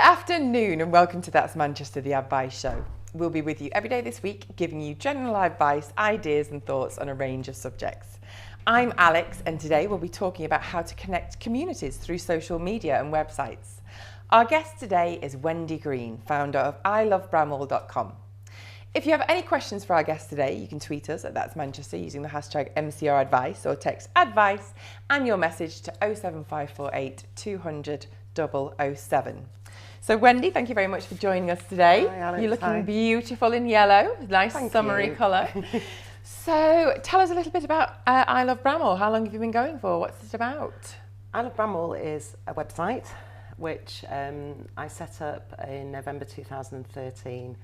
afternoon and welcome to That's Manchester, the Advice Show. We'll be with you every day this week, giving you general advice, ideas and thoughts on a range of subjects. I'm Alex and today we'll be talking about how to connect communities through social media and websites. Our guest today is Wendy Green, founder of ILoveBramhall.com. If you have any questions for our guest today, you can tweet us at That's Manchester using the hashtag MCRAdvice or text advice and your message to 07548 200 007. So Wendy, thank you very much for joining us today. Hi, Alex. You're looking Hi. beautiful in yellow, nice Thank summery you. colour. So tell us a little bit about I Love Bramhall. How long have you been going for? What's it about? I Love Bramhall is a website which I set up in November 2013,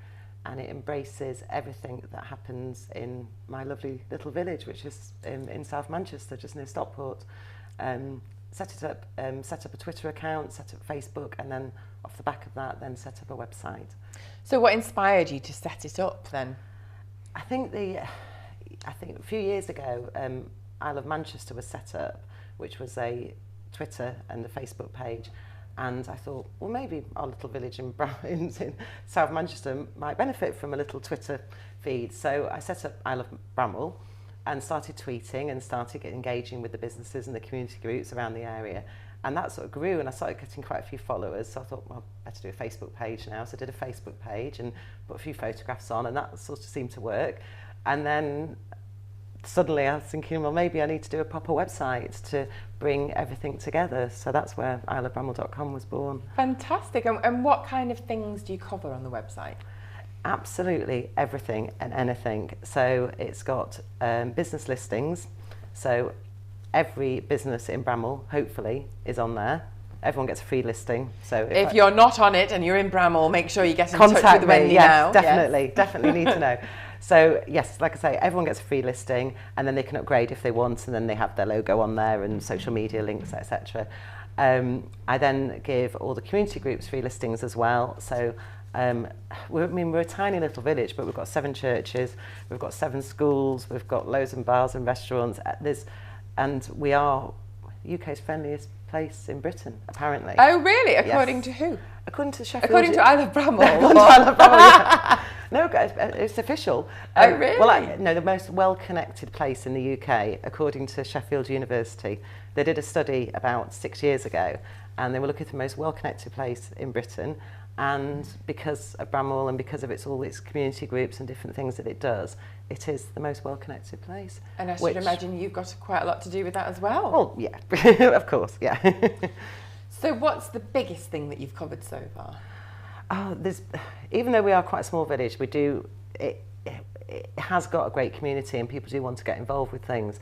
and it embraces everything that happens in my lovely little village, which is in South Manchester, just near Stockport. Set up a Twitter account, set up Facebook, and then off the back of that, then set up a website. So what inspired you to set it up then? I think a few years ago, I Love Manchester was set up, which was a Twitter and a Facebook page. And I thought, well, maybe our little village in South Manchester might benefit from a little Twitter feed. So I set up I Love Bramhall and started tweeting and started engaging with the businesses and the community groups around the area. And that sort of grew, and I started getting quite a few followers. So I thought, well, I better do a Facebook page now. So I did a Facebook page and put a few photographs on, and that sort of seemed to work. And then suddenly I was thinking, well, maybe I need to do a proper website to bring everything together. So that's where ILoveBramhall.com was born. Fantastic. And what kind of things do you cover on the website? Absolutely everything and anything. So it's got business listings. So every business in Bramhall, hopefully, is on there. Everyone gets a free listing. So if you're not on it and you're in Bramhall, make sure you get in touch with Wendy now. Definitely need to know. So yes, like I say, everyone gets a free listing, and then they can upgrade if they want, and then they have their logo on there and social media links, etc. I then give all the community groups free listings as well. So we're a tiny little village, but we've got 7 churches, we've got 7 schools, we've got loads of bars and restaurants. And we are UK's friendliest place in Britain, apparently. Oh, really? According to who? According to Sheffield. According to I Love Bramhall. According to I Love Bramhall, yeah. No, it's official. Oh, really? Well, no, the most well-connected place in the UK, according to Sheffield University. They did a study about 6 years ago, and they were looking for the most well-connected place in Britain. And because of Bramhall and because of all its community groups and different things that it does, it is the most well-connected place. And I should imagine you've got quite a lot to do with that as well. Well, yeah, of course, yeah. So what's the biggest thing that you've covered so far? Oh, even though we are quite a small village, it has got a great community and people do want to get involved with things.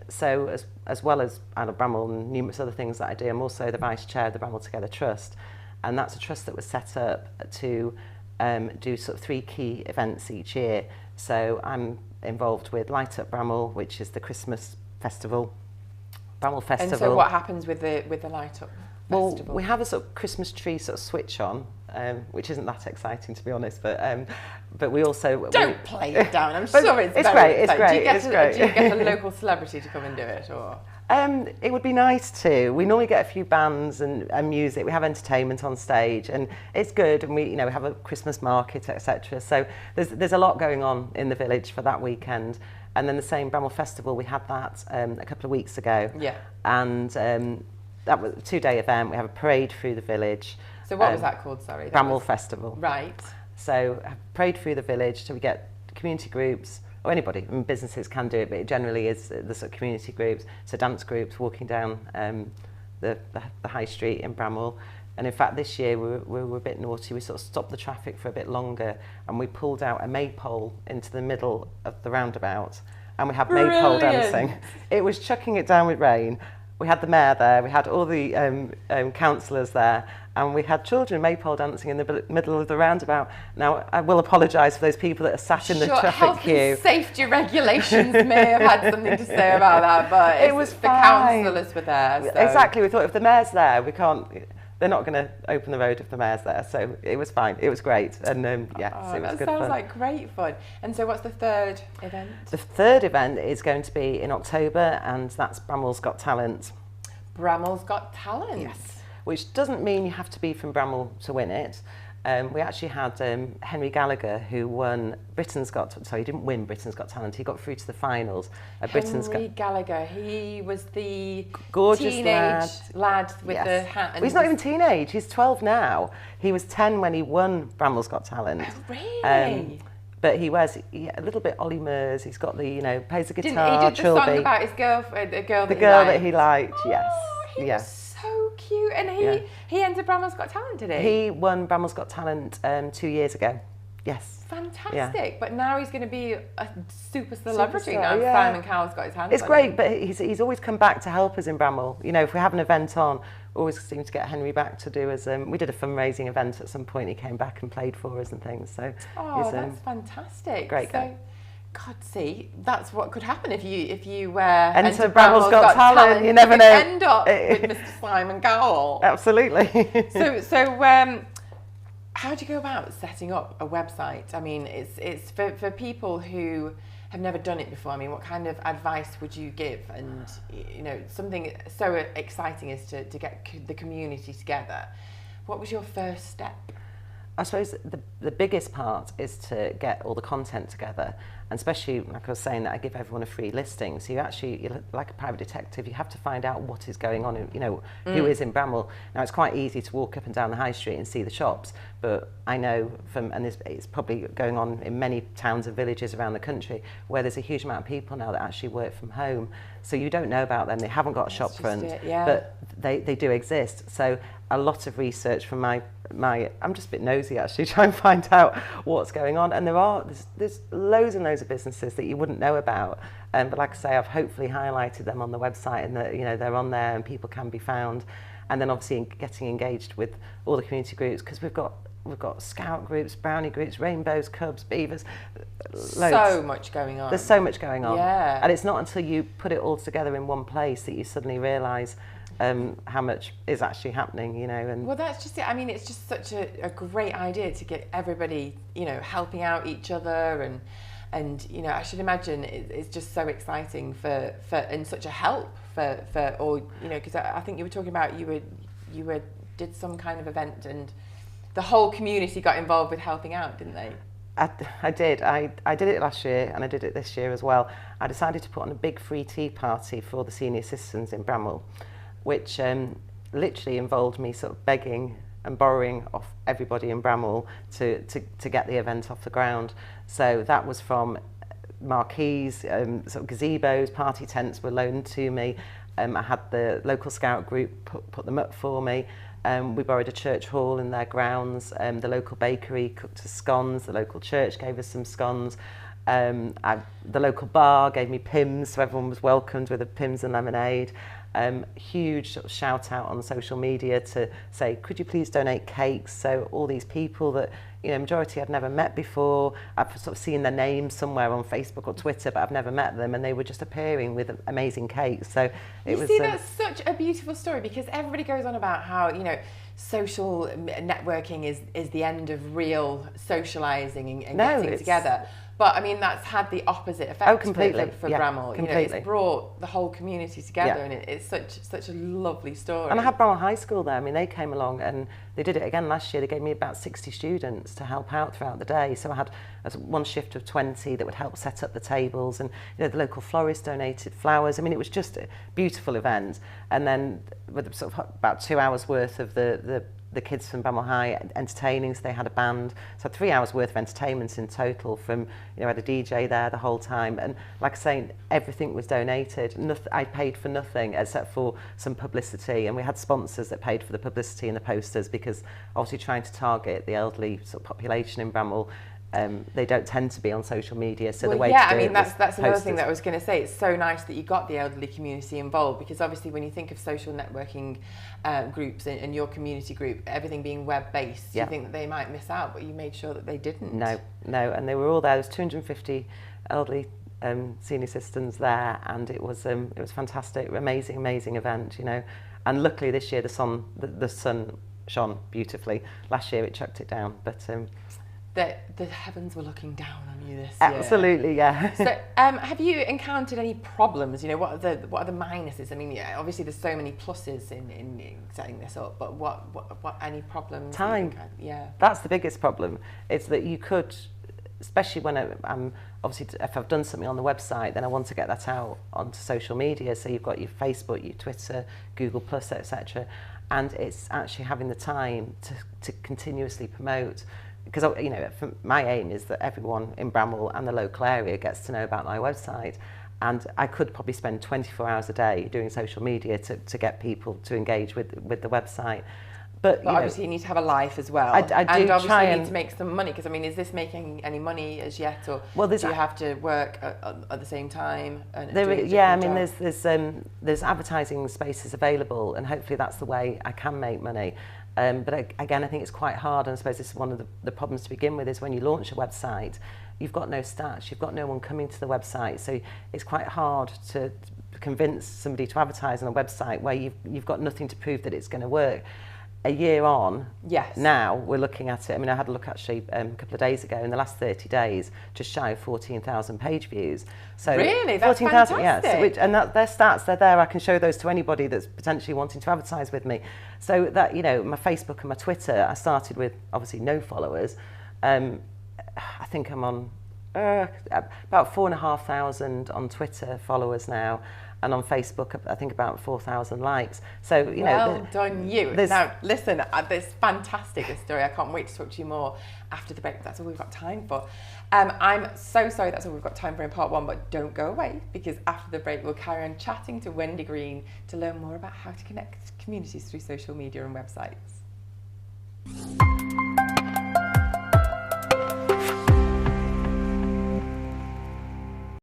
So as well as I Love Bramhall and numerous other things that I do, I'm also the Vice Chair of the Bramhall Together Trust. And that's a trust that was set up to do sort of 3 key events each year. So I'm involved with Light Up Bramhall, which is the Christmas festival, Bramhall Festival. And so what happens with the Light Up Well, festival? we have a sort of Christmas tree sort of switch on, which isn't that exciting to be honest, but we also... Don't play it down, I'm sure it's great, it's great, Do you get a local celebrity to come and do it, or...? It would be nice to. We normally get a few bands and music. We have entertainment on stage, and it's good. And we have a Christmas market, etc. So there's a lot going on in the village for that weekend. And then the same Bramhall Festival, we had that a couple of weeks ago. Yeah. And that was a 2-day event. We have a parade through the village. So what was that called? Sorry. Bramhall Festival. Right. So a parade through the village. So we get community groups. Or anybody, I mean, businesses can do it, but it generally is the sort of community groups, so dance groups walking down the high street in Bramhall. And in fact, this year we were a bit naughty. We sort of stopped the traffic for a bit longer, and we pulled out a maypole into the middle of the roundabout, and we had maypole dancing. It was chucking it down with rain. We had the mayor there, we had all the councillors there, and we had children maypole dancing in the middle of the roundabout. Now, I will apologise for those people that are sat in the traffic queue. Health and safety regulations may have had something to say about that, but it was the councillors were there. So. Exactly, we thought if the mayor's there, they're not going to open the road if the mayor's there, so it was fine. It was great, and so it was that good fun. Sounds like great fun. And so what's the 3rd event? The 3rd event is going to be in October, and that's Bramhall's Got Talent. Bramhall's Got Talent? Yes. which doesn't mean you have to be from Bramhall to win it. We actually had Henry Gallagher, who won Britain's Got... Sorry, he didn't win Britain's Got Talent. He got through to the finals. Henry Gallagher, he was the gorgeous teenage lad with yes. the hat. And well, he's not even teenage. He's 12 now. He was 10 when he won Bramhall's Got Talent. Oh, really? But he wears a little bit Ollie Murs. He's got the, plays the guitar. He did the trilby. song about his girlfriend, the girl that he liked. Oh, yes. He was so cute. And he entered Bramhall's Got Talent, did he? He won Bramhall's Got Talent 2 years ago. Yes. Fantastic. Yeah. But now he's going to be a super celebrity Superstar, now. yeah. Simon Cowell's got his hands on It's great, him. but he's always come back to help us in Bramhall. If we have an event on, we always seem to get Henry back to do us. We did a fundraising event at some point. He came back and played for us and things. So that's fantastic. Great guy. So, God, see, that's what could happen if you enter Bramhall's Got Talent. You never know. End up with Mr. Simon Cowell. Absolutely. So how do you go about setting up a website? I mean, it's for people who have never done it before. I mean, what kind of advice would you give? And something so exciting is to get the community together. What was your first step? I suppose the biggest part is to get all the content together, and especially, like I was saying, that I give everyone a free listing. So you're like a private detective, you have to find out what is going on, who is in Bramhall. Now, it's quite easy to walk up and down the high street and see the shops, but I know and it's probably going on in many towns and villages around the country, where there's a huge amount of people now that actually work from home. So you don't know about them, they haven't got a shop front, but they do exist. So a lot of research from my I'm just a bit nosy actually, trying to find out what's going on, and there's loads and loads of businesses that you wouldn't know about, but like I say, I've hopefully highlighted them on the website, and that they're on there and people can be found. And then obviously getting engaged with all the community groups, because we've got scout groups, brownie groups, rainbows, cubs, beavers, loads. So much going on. There's so much going on. Yeah. And it's not until you put it all together in one place that you suddenly realise how much is actually happening, And well, that's just it. I mean, it's just such a great idea to get everybody, helping out each other, and I should imagine it's just so exciting for and such a help for all, because I think you were talking about you did some kind of event and the whole community got involved with helping out, didn't they? I did. I did it last year and I did it this year as well. I decided to put on a big free tea party for the senior citizens in Bramhall, which literally involved me sort of begging and borrowing off everybody in Bramhall to get the event off the ground. So that was from marquees, sort of gazebos, party tents were loaned to me. I had the local scout group put them up for me. We borrowed a church hall in their grounds. The local bakery cooked us scones. The local church gave us some scones. The local bar gave me Pims, so everyone was welcomed with a Pims and lemonade. Huge sort of shout out on social media to say, could you please donate cakes? So all these people that, majority I'd never met before, I've sort of seen their names somewhere on Facebook or Twitter, but I've never met them, and they were just appearing with amazing cakes. So that's such a beautiful story, because everybody goes on about how, social networking is the end of real socialising and getting together. But I mean, that's had the opposite effect for Bramhall. Completely. It's brought the whole community together, and it's such a lovely story. And I had Bramhall High School there. I mean, they came along and they did it again last year. They gave me about 60 students to help out throughout the day. So I had one shift of 20 that would help set up the tables, and the local florist donated flowers. I mean, it was just a beautiful event. And then with sort of about 2 hours worth of the kids from Bramhall High entertaining, so they had a band, so 3 hours worth of entertainment in total from, I had a DJ there the whole time, and like I say, everything was donated. I paid for nothing except for some publicity, and we had sponsors that paid for the publicity and the posters, because obviously trying to target the elderly sort of population in Bramhall, they don't tend to be on social media, so the way to do it was that's another thing posters. that I was going to say. It's so nice that you got the elderly community involved, because obviously when you think of social networking groups and your community group, everything being web-based, you think that they might miss out, but you made sure that they didn't. No, and they were all there. There was 250 elderly senior citizens there, and it was fantastic, amazing event, And luckily this year the sun shone beautifully. Last year it chucked it down, but that the heavens were looking down on you this year. Absolutely, yeah. So, have you encountered any problems? You know, what are the minuses? I mean, yeah, obviously there's so many pluses in setting this up, but what any problems? Time. Yeah. That's the biggest problem. It's that you could, especially when I'm obviously, if I've done something on the website, then I want to get that out onto social media. So you've got your Facebook, your Twitter, Google Plus, etc. And it's actually having the time to continuously promote. Because, you know, my aim is that everyone in Bramhall and the local area gets to know about my website. And I could probably spend 24 hours a day doing social media to get people to engage with the website. But obviously you need to have a life as well. I do and obviously try you need to make some money, because I mean, is this making any money as yet, or do you have to work at the same time? There's advertising spaces available, and hopefully that's the way I can make money. But again, I think it's quite hard, and I suppose this is one of the problems to begin with, is when you launch a website, you've got no stats, you've got no one coming to the website, so it's quite hard to convince somebody to advertise on a website where you've got nothing to prove that it's going to work. A year on, yes. Now we're looking at it. I mean, I had a look actually a couple of days ago. In the last 30 days, just shy of 14,000 page views. So really, that's 14,000, yeah. So their stats, they're there. I can show those to anybody that's potentially wanting to advertise with me. So that, you know, my Facebook and my Twitter, I started with obviously no followers. I think I'm on about 4,500 on Twitter followers now. And on Facebook, I think about 4,000 likes. So, you know. Well done you. Now, listen, this fantastic, this story. I can't wait to talk to you more after the break. That's all we've got time for. I'm so sorry that's all we've got time for in part one, but don't go away, because after the break, we'll carry on chatting to Wendy Green to learn more about how to connect communities through social media and websites.